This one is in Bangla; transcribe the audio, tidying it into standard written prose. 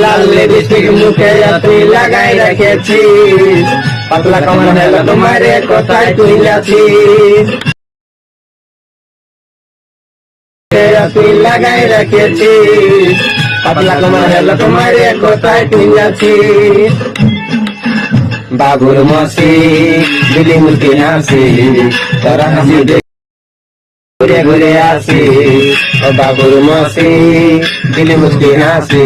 লাল লিপস্টিক মুখে তুই লাগাই রেখেছিস, পাতলা কামার হলো তোমারে কোথায় তুই যাচ্ছিস, তুই লাগাই রেখেছিস, পাতলা কামার হলো তোমারে কোথায় তুই যাচ্ছিস। বাবুর মসি দিলি মুচকি হাসি, তোরা হাসি ঘুরে ঘুরে আসি, ও বাবুর মসি দিলি মুচকি হাসি।